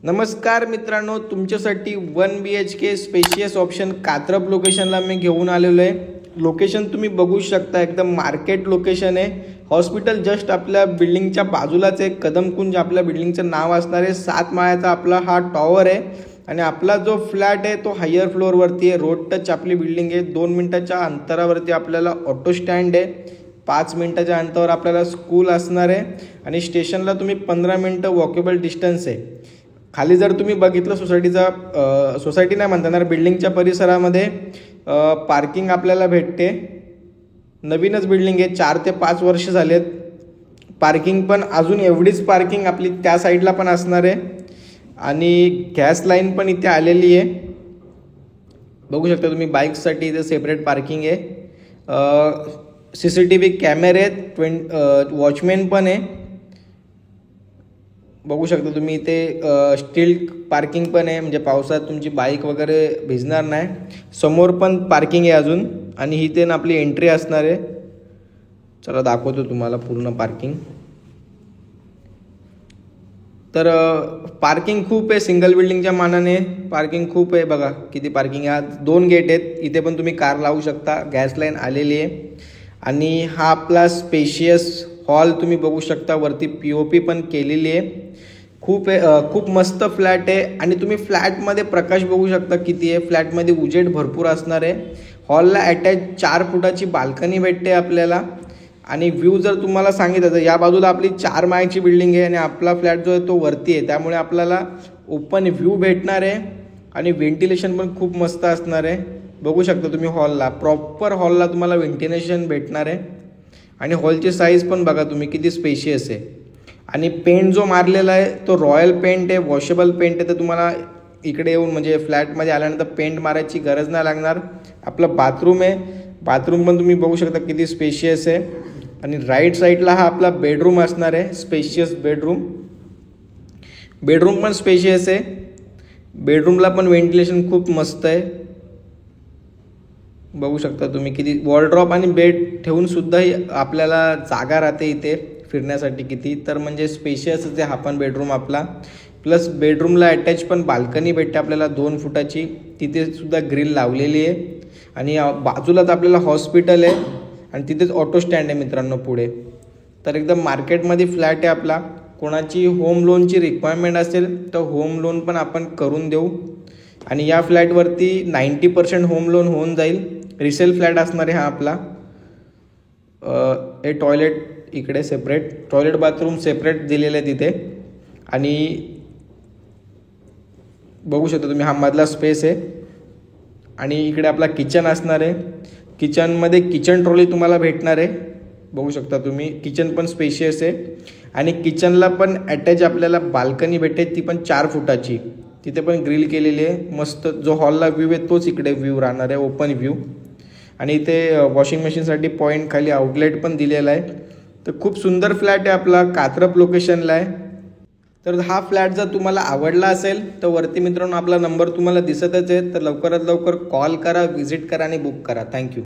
नमस्कार मित्रांनो, तुमच्यासाठी 1 BHK स्पेशियस ऑप्शन कात्रप लोकेशनला मी घेऊन आलेलो आहे। लोकेशन तुम्ही बघू शकता, एकदम मार्केट लोकेशन आहे। हॉस्पिटल जस्ट आपल्या बिल्डिंगच्या बाजूलाच आहे। कदमकुंज आपल्या बिल्डिंगचं नाव असणार आहे। 7 माळ्याचा आपला हा टॉवर आहे आणि आपला जो फ्लॅट आहे तो हायर फ्लोअरवरती आहे। रोड टच आपली बिल्डिंग आहे। 2 मिनिटाच्या अंतरावरती आपल्याला ऑटो स्टँड आहे। 5 मिनिटाच्या अंतरावर आपल्याला स्कूल असणार आहे आणि स्टेशनला तुम्ही 15 मिनिटं वॉकेबल डिस्टन्स आहे। खाली जर तुम्ही बघितलं सोसायटी नाही म्हणता येणार, बिल्डिंगच्या परिसरामध्ये पार्किंग आपल्याला भेटते। नवीनच बिल्डिंग आहे, 4 ते 5 वर्ष झालेत। पार्किंग पण अजून एवढीच पार्किंग आपली त्या साईडला पण असणार आहे आणि गॅस लाईन पण इथे आलेली आहे। बघू शकता तुम्ही, बाईक्ससाठी इथे सेपरेट पार्किंग आहे। CCTV कॅमेरे आहेत, वॉचमॅन पण आहे। बघू शकता तुम्ही इथे स्टील पार्किंग पण आहे, म्हणजे पावसात तुमची बाईक वगैरे भिजणार नाही। समोर पण पार्किंग आहे अजून आणि इथे ना आपली एंट्री असणार आहे। चला दाखवतो तुम्हाला पूर्ण पार्किंग। तर पार्किंग खूप आहे, सिंगल बिल्डिंगच्या मानाने पार्किंग खूप आहे। बघा किती पार्किंग आहे। 2 गेट आहेत, इथे पण तुम्ही कार लावू शकता। गॅस लाईन आलेली आहे आणि हा आपला स्पेशियस हॉल तुम्ही बघू शकता। वरती POP पण केलेली आहे। खूप मस्त फ्लॅट आहे आणि तुम्ही फ्लॅटमध्ये प्रकाश बघू शकता किती आहे। फ्लॅटमध्ये उजेड भरपूर असणार आहे। हॉलला अटॅच 4 फुटाची बाल्कनी भेटते आपल्याला आणि व्ह्यू जर तुम्हाला सांगितलं तर या बाजूला आपली 4 माळ्याची बिल्डिंग आहे आणि आपला फ्लॅट जो आहे तो वरती आहे, त्यामुळे आपल्याला ओपन व्ह्यू भेटणार आहे आणि व्हेंटिलेशन पण खूप मस्त असणार आहे। बघू शकता तुम्ही हॉलला, प्रॉपर हॉलला तुम्हाला व्हेंटिलेशन भेटणार आहे आणि हॉलची साईज पण बघा तुम्ही किती स्पेशियस आहे। आणि पेंट जो मारलेला आहे तो रॉयल पेंट आहे, वॉशेबल पेंट आहे। तर तुम्हाला इकडे येऊन म्हणजे फ्लॅटमध्ये आल्यानंतर पेंट मारायची गरज नाही लागणार। आपलं बाथरूम आहे, बाथरूम पण तुम्ही बघू शकता किती स्पेशियस आहे आणि राईट साईडला हा आपला बेडरूम असणार आहे, स्पेशियस बेडरूम पण स्पेशियस आहे। बेडरूमला पण व्हेंटिलेशन खूप मस्त आहे। बघू शकता तुम्ही किती वॉलड्रॉप आणि बेड ठेवून सुद्धा आपल्याला जागा राहते इथे फिरण्यासाठी किती। तर म्हणजे स्पेशियस आहे हा पण बेडरूम आपला। प्लस बेडरूमला अटॅच पण बाल्कनी भेटते आपल्याला 2 फुटाची, तिथे सुद्धा ग्रिल लावलेली आहे आणि बाजूलाच आपल्याला हॉस्पिटल आहे आणि तिथेच ऑटो स्टँड आहे मित्रांनो पुढे। तर एकदम मार्केटमध्ये फ्लॅट आहे आपला। कोणाची होम लोनची रिक्वायरमेंट असेल तर होम लोन पण आपण करून देऊ आणि या फ्लॅटवरती 90% होम लोन होऊन जाईल। रिसेल फ्लॅट असणार आहे हा आपला। हे टॉयलेट इकडे सेपरेट, टॉयलेट बाथरूम सेपरेट दिलेले आहे तिथे आणि बघू शकता तुम्ही हा मधला स्पेस आहे आणि इकडे आपला किचन असणार आहे। किचनमध्ये किचन ट्रॉली तुम्हाला भेटणार आहे। बघू शकता तुम्ही, किचन पण स्पेशियस आहे आणि किचनला पण अटॅच आपल्याला बाल्कनी भेटते, ती पण 4 फुटाची। तिथे पण ग्रिल केलेली आहे मस्त। जो हॉलला व्ह्यू आहे तोच इकडे व्ह्यू राहणार आहे, ओपन व्ह्यू। आणि इथे वॉशिंग मशीनसाठी पॉईंट खाली आउटलेट पण दिलेला आहे। तर खूप सुंदर फ्लॅट आहे आपला, कात्रप लोकेशनला आहे। तर हा फ्लॅट जर तुम्हाला आवडला असेल तर वरती मित्रांनो आपला नंबर तुम्हाला दिसतच आहे। तर लवकरात लवकर कॉल करा, व्हिजिट करा आणि बुक करा। थँक्यू।